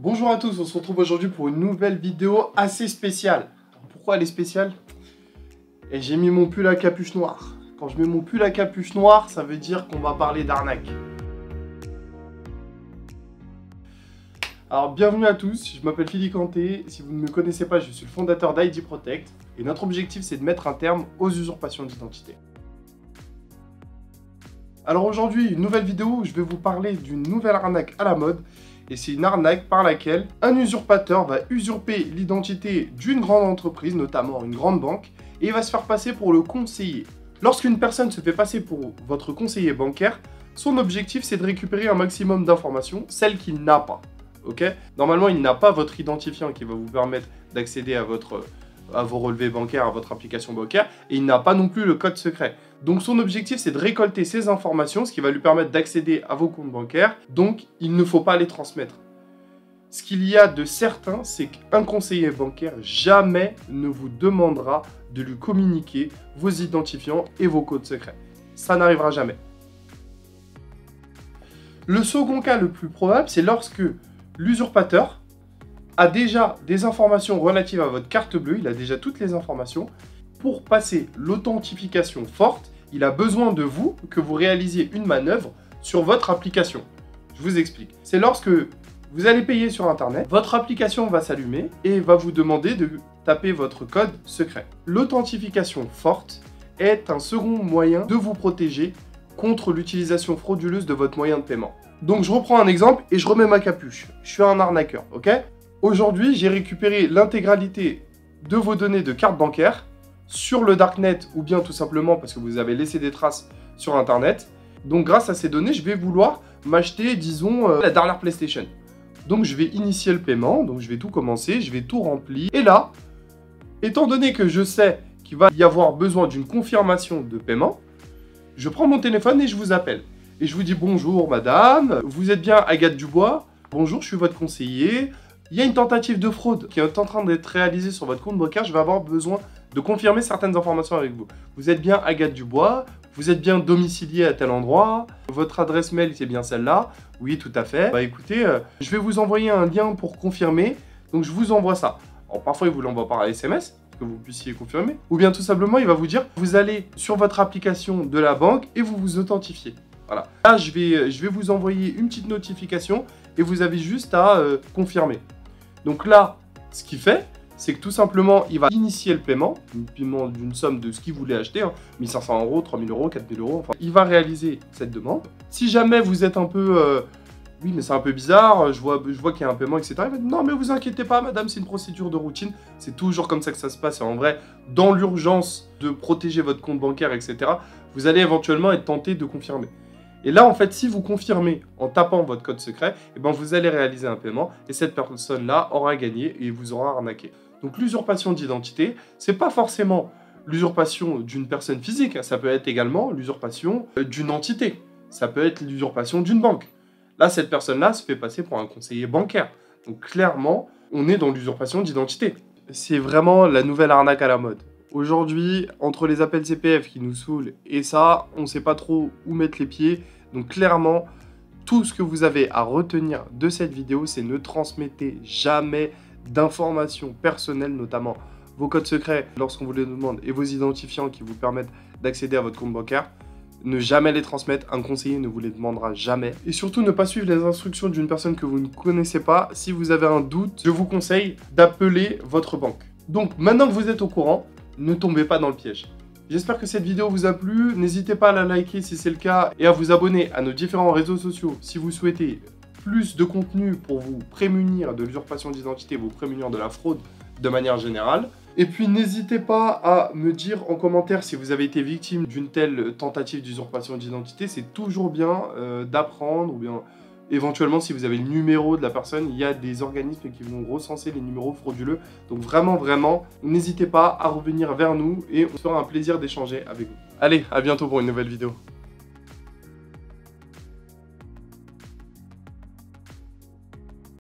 Bonjour à tous, on se retrouve aujourd'hui pour une nouvelle vidéo assez spéciale. Pourquoi elle est spéciale? Et j'ai mis mon pull à capuche noire. Quand je mets mon pull à capuche noire, ça veut dire qu'on va parler d'arnaque. Alors bienvenue à tous, je m'appelle Philippe Kanté. Si vous ne me connaissez pas, je suis le fondateur d'ID Protect. Et notre objectif, c'est de mettre un terme aux usurpations d'identité. Alors aujourd'hui, une nouvelle vidéo où je vais vous parler d'une nouvelle arnaque à la mode. Et c'est une arnaque par laquelle un usurpateur va usurper l'identité d'une grande entreprise, notamment une grande banque, et il va se faire passer pour le conseiller. Lorsqu'une personne se fait passer pour votre conseiller bancaire, son objectif c'est de récupérer un maximum d'informations, celles qu'il n'a pas. Okay, normalement, il n'a pas votre identifiant qui va vous permettre d'accéder à vos relevés bancaires, à votre application bancaire, et il n'a pas non plus le code secret. Donc son objectif, c'est de récolter ces informations, ce qui va lui permettre d'accéder à vos comptes bancaires, donc il ne faut pas les transmettre. Ce qu'il y a de certain, c'est qu'un conseiller bancaire jamais ne vous demandera de lui communiquer vos identifiants et vos codes secrets. Ça n'arrivera jamais. Le second cas le plus probable, c'est lorsque l'usurpateur a déjà des informations relatives à votre carte bleue, il a déjà toutes les informations. Pour passer l'authentification forte, il a besoin de vous, que vous réalisiez une manœuvre sur votre application. Je vous explique. C'est lorsque vous allez payer sur Internet, votre application va s'allumer et va vous demander de taper votre code secret. L'authentification forte est un second moyen de vous protéger contre l'utilisation frauduleuse de votre moyen de paiement. Donc je reprends un exemple et je remets ma capuche. Je suis un arnaqueur, ok? Aujourd'hui, j'ai récupéré l'intégralité de vos données de carte bancaire sur le darknet ou bien tout simplement parce que vous avez laissé des traces sur Internet. Donc grâce à ces données, je vais vouloir m'acheter, disons, la dernière PlayStation. Donc je vais initier le paiement, donc je vais tout commencer, je vais tout remplir. Et là, étant donné que je sais qu'il va y avoir besoin d'une confirmation de paiement, je prends mon téléphone et je vous appelle. Et je vous dis bonjour madame, vous êtes bien Agathe Dubois? Bonjour, je suis votre conseiller. Il y a une tentative de fraude qui est en train d'être réalisée sur votre compte bancaire. Je vais avoir besoin de confirmer certaines informations avec vous. Vous êtes bien Agathe Dubois, vous êtes bien domicilié à tel endroit, votre adresse mail c'est bien celle-là. Oui, tout à fait. Bah écoutez, je vais vous envoyer un lien pour confirmer. Donc je vous envoie ça. Alors parfois il vous l'envoie par SMS, que vous puissiez confirmer. Ou bien tout simplement il va vous dire, vous allez sur votre application de la banque et vous vous authentifiez. Voilà. Là je vais vous envoyer une petite notification et vous avez juste à confirmer. Donc là, ce qu'il fait, c'est que tout simplement, il va initier le paiement d'une somme de ce qu'il voulait acheter, hein, 1500 €, 3000 €, 4000 €, enfin, il va réaliser cette demande. Si jamais vous êtes un peu, oui, mais c'est un peu bizarre, je vois qu'il y a un paiement, etc. Il va dire, non, mais vous inquiétez pas, madame, c'est une procédure de routine, c'est toujours comme ça que ça se passe. Et en vrai, dans l'urgence de protéger votre compte bancaire, etc., vous allez éventuellement être tenté de confirmer. Et là, en fait, si vous confirmez en tapant votre code secret, eh ben, vous allez réaliser un paiement et cette personne-là aura gagné et vous aura arnaqué. Donc l'usurpation d'identité, c'est pas forcément l'usurpation d'une personne physique, ça peut être également l'usurpation d'une entité, ça peut être l'usurpation d'une banque. Là, cette personne-là se fait passer pour un conseiller bancaire. Donc clairement, on est dans l'usurpation d'identité. C'est vraiment la nouvelle arnaque à la mode. Aujourd'hui, entre les appels CPF qui nous saoulent et ça, on ne sait pas trop où mettre les pieds. Donc clairement, tout ce que vous avez à retenir de cette vidéo, c'est ne transmettez jamais d'informations personnelles, notamment vos codes secrets lorsqu'on vous les demande et vos identifiants qui vous permettent d'accéder à votre compte bancaire. Ne jamais les transmettre, un conseiller ne vous les demandera jamais. Et surtout, ne pas suivre les instructions d'une personne que vous ne connaissez pas. Si vous avez un doute, je vous conseille d'appeler votre banque. Donc maintenant que vous êtes au courant, ne tombez pas dans le piège. J'espère que cette vidéo vous a plu. N'hésitez pas à la liker si c'est le cas et à vous abonner à nos différents réseaux sociaux si vous souhaitez plus de contenu pour vous prémunir de l'usurpation d'identité, vous prémunir de la fraude de manière générale. Et puis n'hésitez pas à me dire en commentaire si vous avez été victime d'une telle tentative d'usurpation d'identité. C'est toujours bien d'apprendre, ou bien éventuellement si vous avez le numéro de la personne, il y a des organismes qui vont recenser les numéros frauduleux. Donc vraiment, n'hésitez pas à revenir vers nous et on se fera un plaisir d'échanger avec vous. Allez, à bientôt pour une nouvelle vidéo.